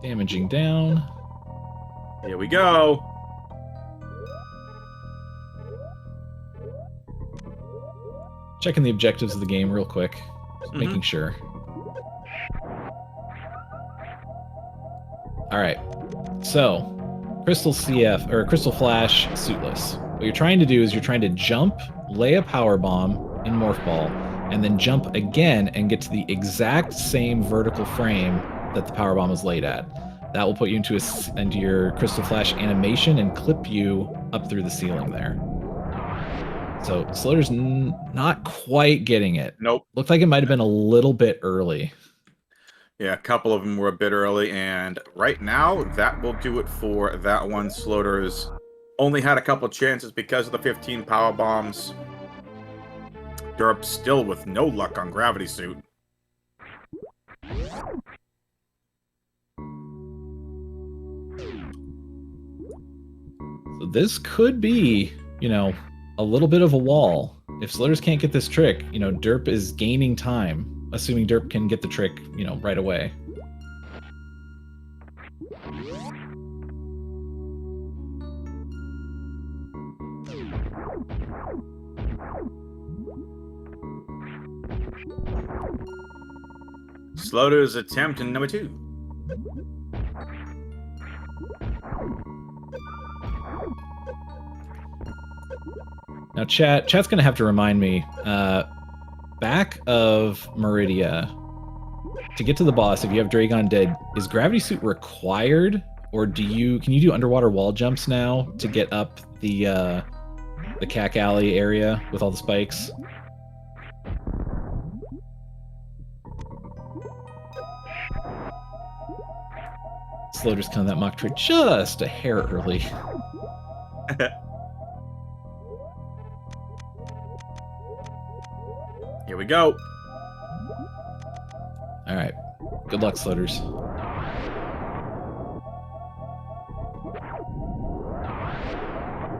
Damaging down. Here we go. Checking the objectives of the game real quick. Just making sure. Alright. So, Crystal CF, or Crystal Flash Suitless. What you're trying to do is you're trying to jump, lay a power bomb in Morph Ball, and then jump again and get to the exact same vertical frame that the power bomb is laid at. That will put you into your Crystal Flash animation and clip you up through the ceiling there. So Sloater's not quite getting it. Nope. Looked like it might have been a little bit early. Yeah, a couple of them were a bit early, and right now, that will do it for that one. Sloater's only had a couple chances because of the 15 power bombs. Derp still with no luck on Gravity Suit. So this could be, you know, a little bit of a wall. If Sloaters can't get this trick, you know, Derp is gaining time, assuming Derp can get the trick, you know, right away. Sloater's attempt in number 2. Now, chat's gonna have to remind me. Back of Meridia, to get to the boss, if you have Dragon Dead, is Gravity Suit required, or can you do underwater wall jumps now to get up the Cack Alley area with all the spikes? Sloater's coming that mock trade just a hair early. Here we go. All right. Good luck, Sloaters.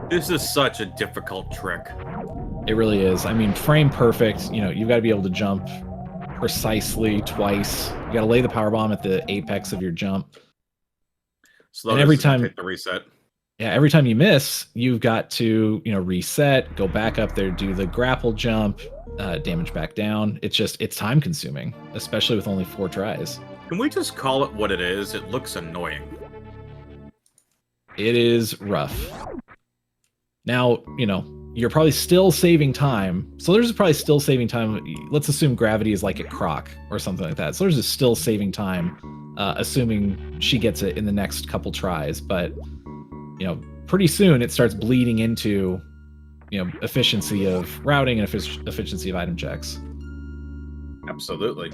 This is such a difficult trick. It really is. I mean, frame perfect. You know, you've got to be able to jump precisely twice. You got to lay the power bomb at the apex of your jump. Sloater's and every time hit the reset. Yeah, every time you miss, you've got to, you know, reset, go back up there, do the grapple jump, damage back down. It's time consuming, especially with only 4 tries. Can we just call it what it is? It looks annoying. It is rough. Now, you know, you're probably still saving time. Sloaters is probably still saving time. Let's assume Gravity is like at Croc or something like that. Sloaters is still saving time, assuming she gets it in the next couple tries. But, you know, pretty soon it starts bleeding into, you know, efficiency of routing and efficiency of item checks. Absolutely.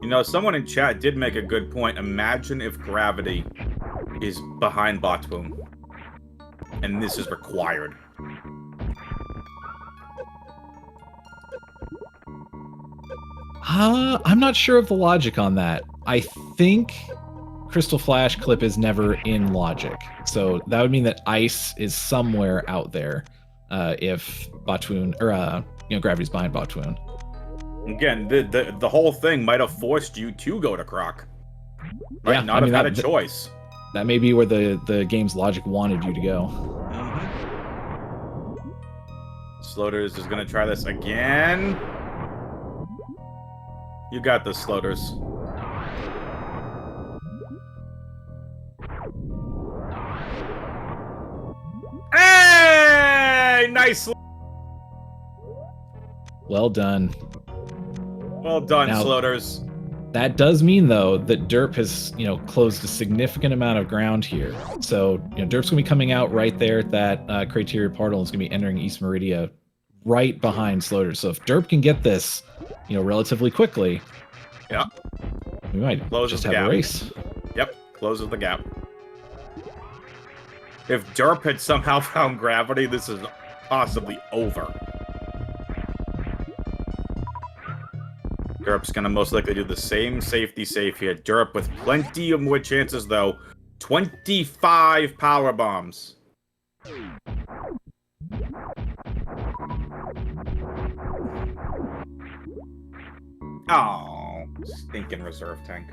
You know, someone in chat did make a good point. Imagine if Gravity is behind Botwoon, and this is required. I'm not sure of the logic on that. I think Crystal Flash Clip is never in logic. So that would mean that Ice is somewhere out there if Botwoon, or, you know, Gravity's behind Botwoon. Again, the whole thing might have forced you to go to Croc. Might Yeah, not have had a choice. That may be where the game's logic wanted you to go. Mm-hmm. Sloaters is going to try this again. You got this, Sloaters. Hey! Nice! Well done. Well done, Now, Sloaters. That does mean, though, that Derp has, you know, closed a significant amount of ground here. So, you know, Derp's going to be coming out right there at that criteria portal, and is going to be entering East Meridia right behind Sloaters. So if Derp can get this, you know, relatively quickly, yeah, we might just have a race. Yep, closes the gap. If Derp had somehow found Gravity, this is possibly over. Derp Derp's gonna most likely do the same safety safe here. Derp with plenty of more chances, though. 25 power bombs. Oh, stinking reserve tank.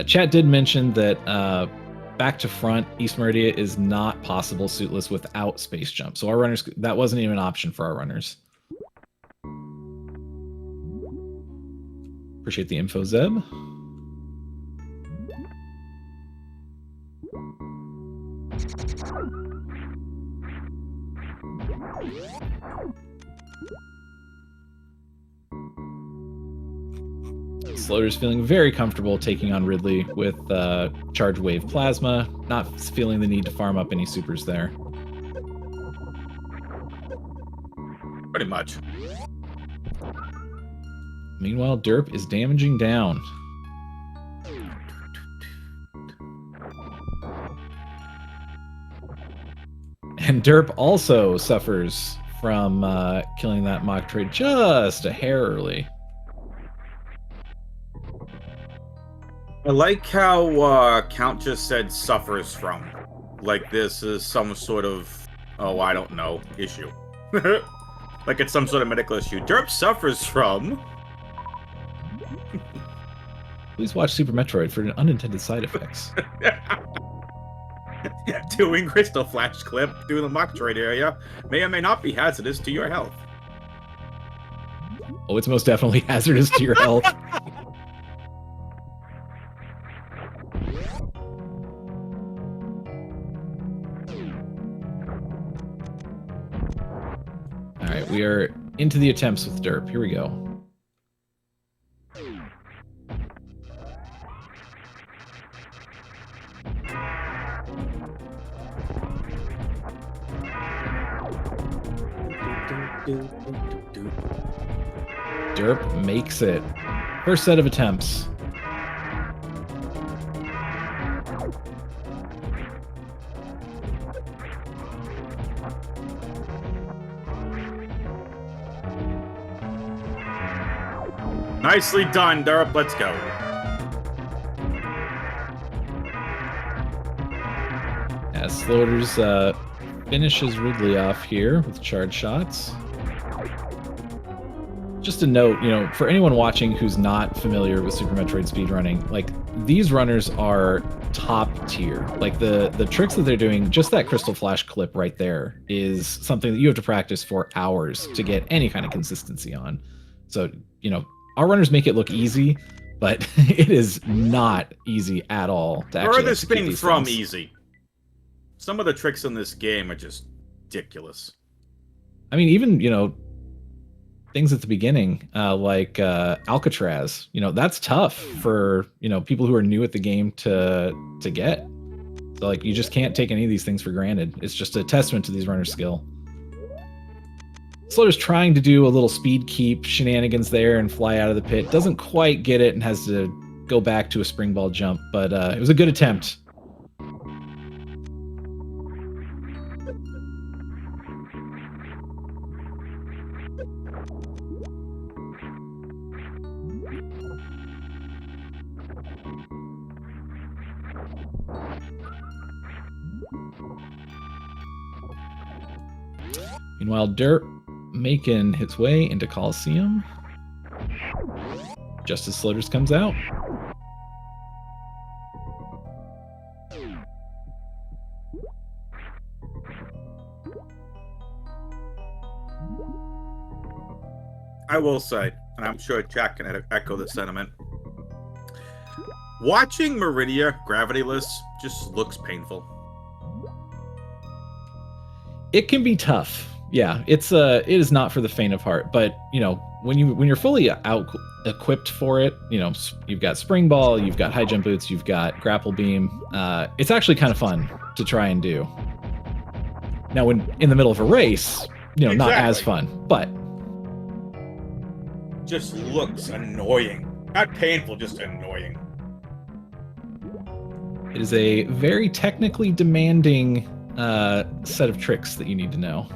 Chat did mention that back to front, East Meridia is not possible suitless without space jump. So our runners, that wasn't even an option for our runners. Appreciate the info, Zeb. Sloater's feeling very comfortable taking on Ridley with Charge Wave Plasma, not feeling the need to farm up any supers there. Pretty much. Meanwhile, Derp is damaging down. And Derp also suffers from killing that mock trade just a hair early. I like how Count just said suffers from. Like this is some sort of, oh, I don't know, issue. Like it's some sort of medical issue. Derp suffers from. Please watch Super Metroid for unintended side effects. Doing Crystal Flash clip through the mock trade area may or may not be hazardous to your health. Oh, it's most definitely hazardous to your health. Alright, we are into the attempts with Derp. Here we go. Derp makes it. First set of attempts. Nicely done, Derp. Let's go. As Sloaters finishes Ridley off here with charge shots. Just a note, you know, for anyone watching who's not familiar with Super Metroid speedrunning, like, these runners are top tier. Like, the tricks that they're doing, just that Crystal Flash clip right there is something that you have to practice for hours to get any kind of consistency on. So, you know, our runners make it look easy, but it is not easy at all to actually Furthest execute thing these from things. easy. Some of the tricks in this game are just ridiculous. I mean, even, you know, things at the beginning, like Alcatraz, you know, that's tough for, you know, people who are new at the game to get. So, like, you just can't take any of these things for granted. It's just a testament to these runners' skill. Sloater's trying to do a little speed keep shenanigans there and fly out of the pit. Doesn't quite get it and has to go back to a spring ball jump, but it was a good attempt. Meanwhile, Derp making his way into Coliseum. Just as Sloaters comes out. I will say, and I'm sure Jack can echo the sentiment, watching Meridia gravityless just looks painful. It can be tough. Yeah, it is not for the faint of heart, but you know, when you're fully out equipped for it, you know, you've got spring ball, you've got high jump boots, you've got grapple beam. It's actually kind of fun to try and do. Now, when in the middle of a race, you know, not as fun, but just looks annoying. Not painful, just annoying. it is a very technically demanding set of tricks that you need to know.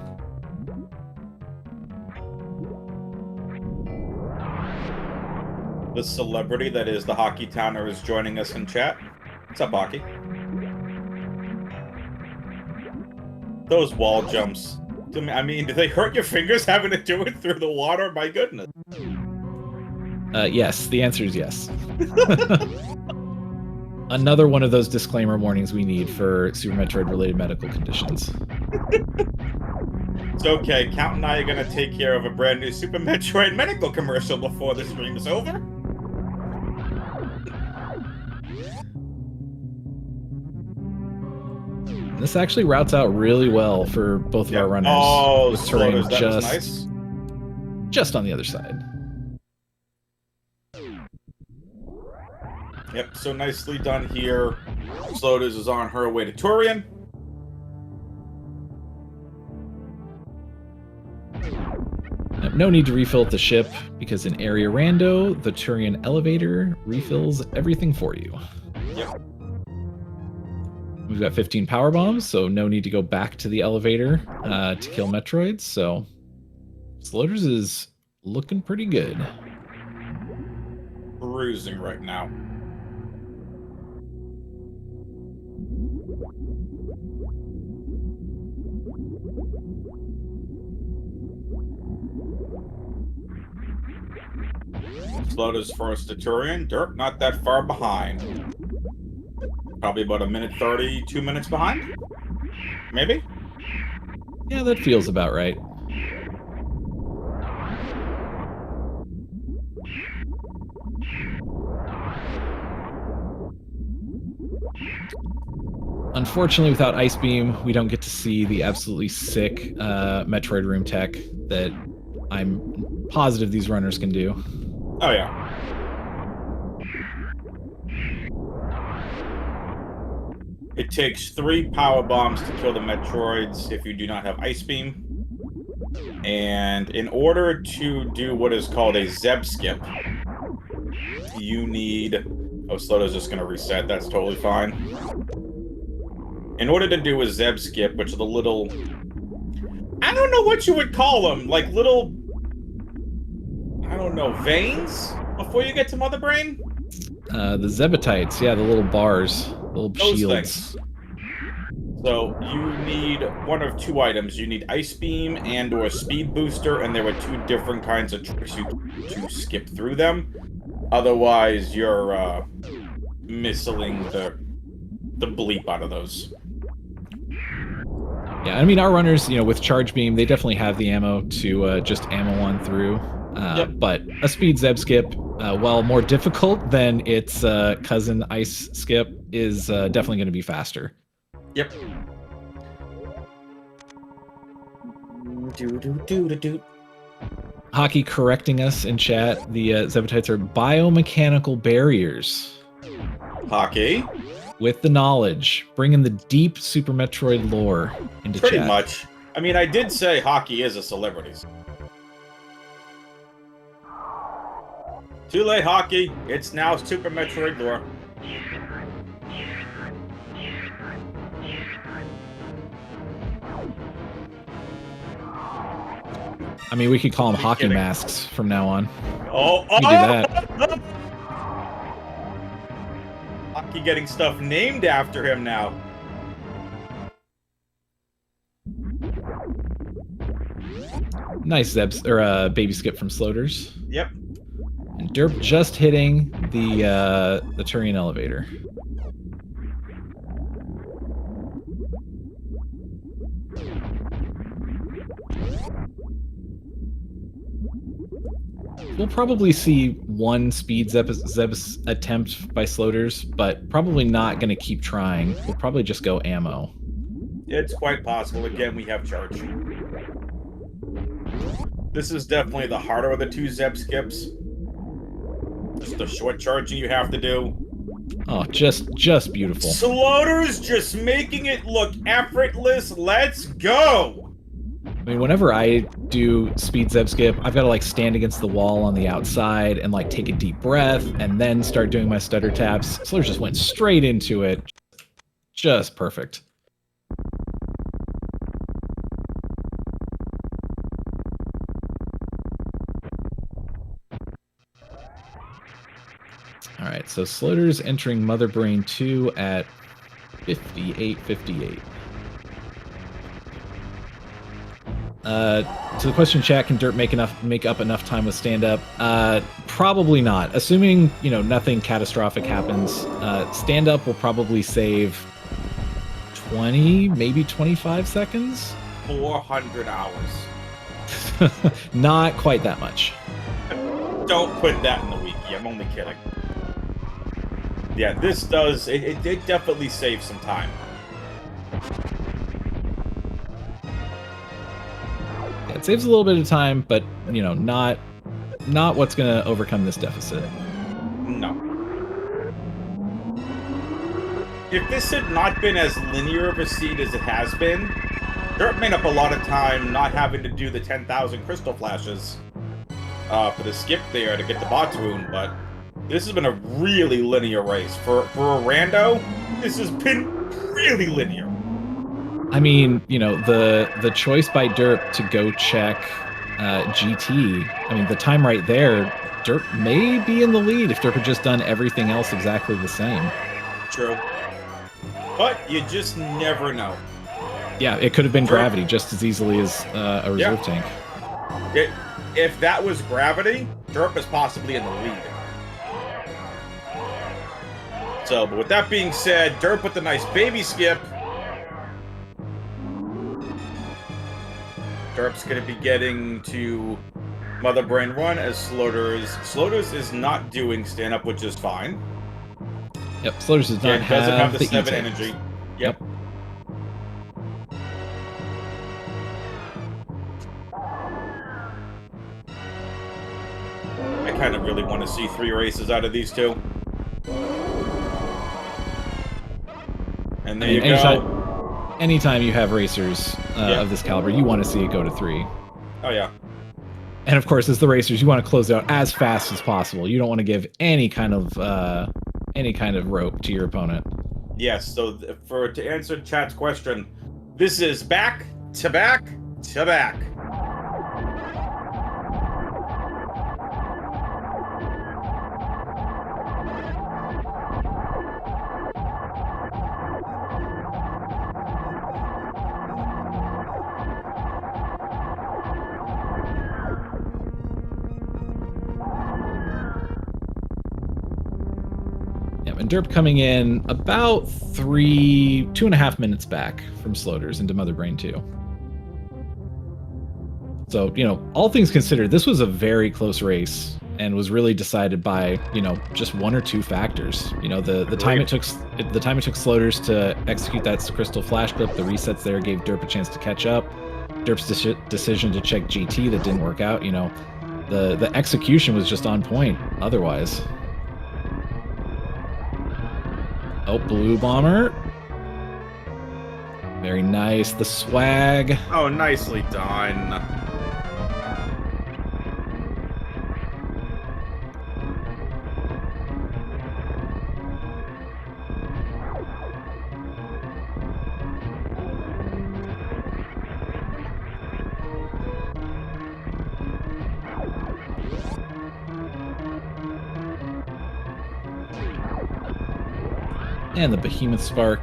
The celebrity that is the Hockey Towner is joining us in chat. What's up, Hockey? Those wall jumps. I mean, do they hurt your fingers having to do it through the water? My goodness. Yes, the answer is yes. Another one of those disclaimer warnings we need for Super Metroid-related medical conditions. It's okay. Count and I are going to take care of a brand new Super Metroid medical commercial before the stream is over. This actually routes out really well for both of our runners. Oh, with terrain sloaters, that was nice. Just on the other side. Yep, so nicely done here. Sloaters is on her way to Turian. No need to refill at the ship, because in Area Rando, the Turian elevator refills everything for you. Yep. We've got 15 power bombs, so no need to go back to the elevator to kill Metroids, so Sloaters is looking pretty good. Cruising right now. Sloaters first to Turian. Derp not that far behind. Probably about a minute 30, 2 minutes behind? Maybe? Yeah, that feels about right. Unfortunately, without Ice Beam, we don't get to see the absolutely sick Metroid room tech that I'm positive these runners can do. Oh, yeah. It takes 3 power bombs to kill the Metroids if you do not have Ice Beam. And in order to do what is called a Zeb skip, you need... Oh, Sloto's just going to reset. That's totally fine. In order to do a Zeb skip, which are the little... I don't know what you would call them. Like little... I don't know, veins? Before you get to Mother Brain? The Zebatites, yeah, the little bars, little Those shields. Things. So you need one of 2 items. You need Ice Beam and or Speed Booster, and there were 2 different kinds of tricks to skip through them. Otherwise, you're missing the bleep out of those. Yeah, I mean, our runners, with Charge Beam, they definitely have the ammo to just ammo on through. Yep. But a speed Zeb skip, while more difficult than its cousin Ice skip, is definitely going to be faster. Yep. Hockey correcting us in chat. The Zebatites are biomechanical barriers. Hockey. With the knowledge, bringing the deep Super Metroid lore into chat. Pretty much. I mean, I did say Hockey is a celebrity. Too late, Hockey. It's now Super Metroid lore. I mean, we could call them hockey masks from now on. Oh, we can do that. Hockey getting stuff named after him now. Nice Zebs or baby skip from Sloaters. Yep. And Derp just hitting the Turian elevator. We'll probably see one speed Zeb's attempt by Sloaters, but probably not going to keep trying. We'll probably just go ammo. It's quite possible. Again, we have charge. This is definitely the harder of the 2 Zeb skips. Just the short charging you have to do. Oh, just beautiful. Sloaters just making it look effortless. Let's go! I mean, whenever I do speed Zeb skip, I've got to stand against the wall on the outside and take a deep breath and then start doing my stutter taps. Sloaters just went straight into it. Just perfect. All right, so Sloaters entering Mother Brain 2 at 58:58. To the question, chat, can Derp make up enough time with stand up? Probably not. Assuming nothing catastrophic happens, stand up will probably save 20, maybe 25 seconds. 400 hours. Not quite that much. Don't put that in the wiki. I'm only kidding. Yeah, this does. It definitely saves some time. It saves a little bit of time, but not what's going to overcome this deficit. No. If this had not been as linear of a seed as it has been, Derp made up a lot of time not having to do the 10,000 crystal flashes for the skip there to get the bot wound, but this has been a really linear race. For a rando, this has been really linear. I mean, the choice by Derp to go check GT, I mean, the time right there, Derp may be in the lead if Derp had just done everything else exactly the same. True. But you just never know. Yeah, it could have been Gravity just as easily as a reserve tank. If that was Gravity, Derp is possibly in the lead. So, but with that being said, Derp with the nice baby skip. Derp's going to be getting to Mother Brain 1 as Sloaters. Sloaters is not doing stand-up, which is fine. Yep, Sloaters does not have the 7 energy. Yep. I kind of really want to see 3 races out of these two. And there you go. Anytime you have racers of this caliber, you want to see it go to 3. Oh, yeah. And of course, as the racers, you want to close it out as fast as possible. You don't want to give any kind of rope to your opponent. Yes, so to answer chat's question, this is back to back to back. And Derp coming in about 2.5 minutes back from Sloaters into Mother Brain 2. So, all things considered, this was a very close race and was really decided by, just 1 or 2 factors. The time it took Sloaters to execute that crystal flash clip, the resets there gave Derp a chance to catch up. Derp's decision to check GT that didn't work out, the execution was just on point otherwise. Oh, Blue Bomber. Very nice. The swag. Oh, nicely done. And the Behemoth Spark.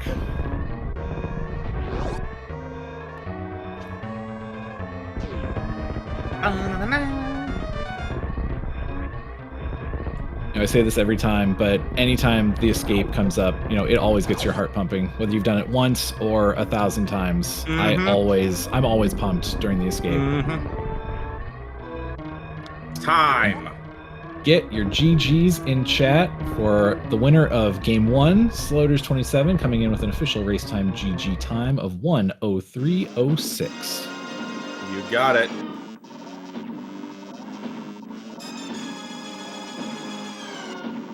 I say this every time, but anytime the escape comes up, it always gets your heart pumping. Whether you've done it once or 1,000 times, I'm always pumped during the escape. Time. Get your GGs in chat for the winner of Game 1, sloaters27, coming in with an official race time GG time of 1:03:06. You got it.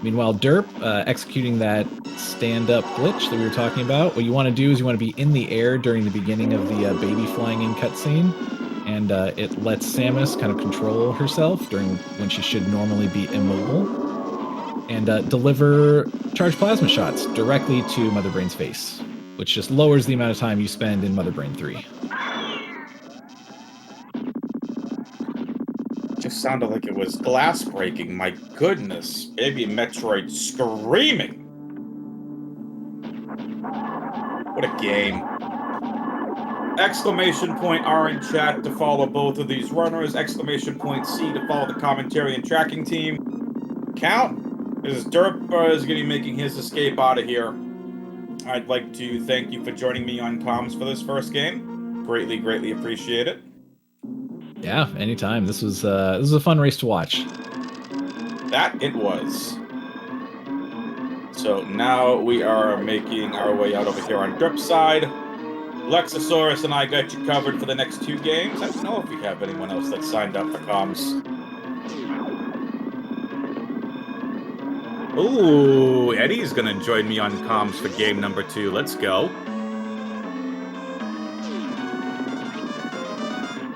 Meanwhile, Derp, executing that stand-up glitch that we were talking about, what you want to do is you want to be in the air during the beginning of the baby flying in cutscene. And it lets Samus kind of control herself when she should normally be immobile, and deliver charged plasma shots directly to Mother Brain's face, which just lowers the amount of time you spend in Mother Brain 3. Just sounded like it was glass breaking. My goodness. Baby Metroid screaming. What a game. Exclamation point R in chat to follow both of these runners. Exclamation point C to follow the commentary and tracking team. Count is derp is going to be making his escape out of here. I'd like to thank you for joining me on comms for this first game. Greatly, greatly appreciate it. Yeah, anytime. This was a fun race to watch. That it was. So now we are making our way out over here on derp side. Lexosaurus and I got you covered for the next 2 games. I don't know if we have anyone else that signed up for comms. Ooh, Eddie's gonna join me on comms for game number 2. Let's go.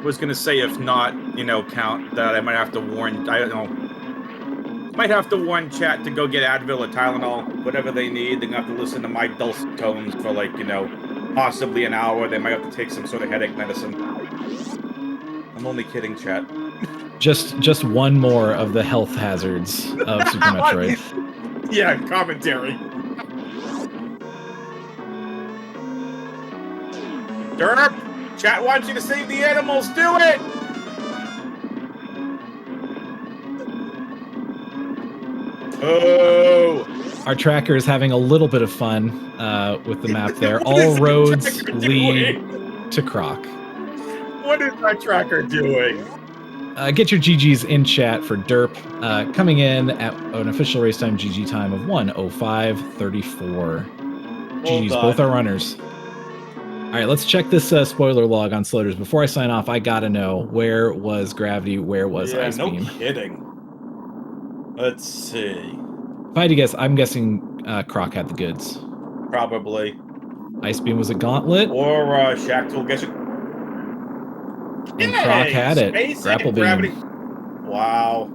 Was gonna say if not, Count, that I might have to warn, I don't know, might have to warn chat to go get Advil or Tylenol, whatever they need. They're gonna have to listen to my dulcet tones for like, possibly an hour. They might have to take some sort of headache medicine. I'm only kidding, chat. Just one more of the health hazards of Super Metroid. Yeah, commentary. Derp! Chat wants you to save the animals. Do it! Oh! Our tracker is having a little bit of fun with the map there. All roads lead to Croc. What is our tracker doing? Get your GGs in chat for derp. Coming in at an official race time GG time of 1:05:34. GGs, both are runners. All right, let's check this spoiler log on Sloaters. Before I sign off, I gotta know, where was Gravity? Where was Ice Beam? No kidding. Let's see. If I had to guess, I'm guessing Croc had the goods. Probably. Ice Beam was a Gauntlet. Or Shackle, guess it. And Croc had it. Grapple Beam. Gravity. Wow.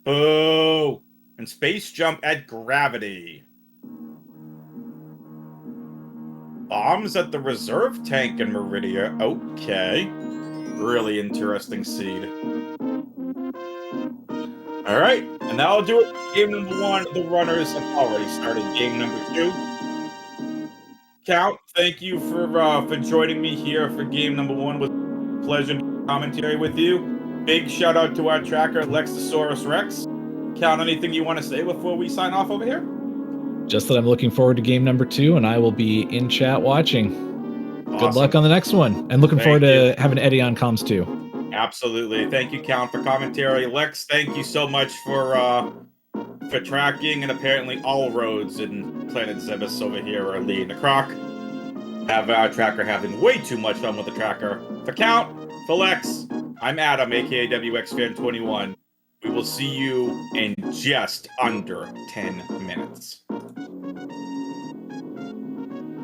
Oh. And Space Jump at Gravity. Bombs at the reserve tank in Meridia. Okay. Really interesting seed. Alright, and that'll do it. Game number 1, the runners have already started game number 2. Count, thank you for joining me here for game number 1. It was a pleasure to commentary with you. Big shout out to our tracker, Lexosaurus Rex. Count, anything you want to say before we sign off over here? Just that I'm looking forward to game number 2, and I will be in chat watching. Awesome. Good luck on the next one, and looking forward to having Eddie on comms too. Absolutely. Thank you, Count, for commentary. Lex, thank you so much for tracking, and apparently all roads in Planet Zebus over here are leading to Croc. Have our tracker having way too much fun with the tracker. For Count, for Lex, I'm Adam, aka WXFan21. We will see you in just under 10 minutes.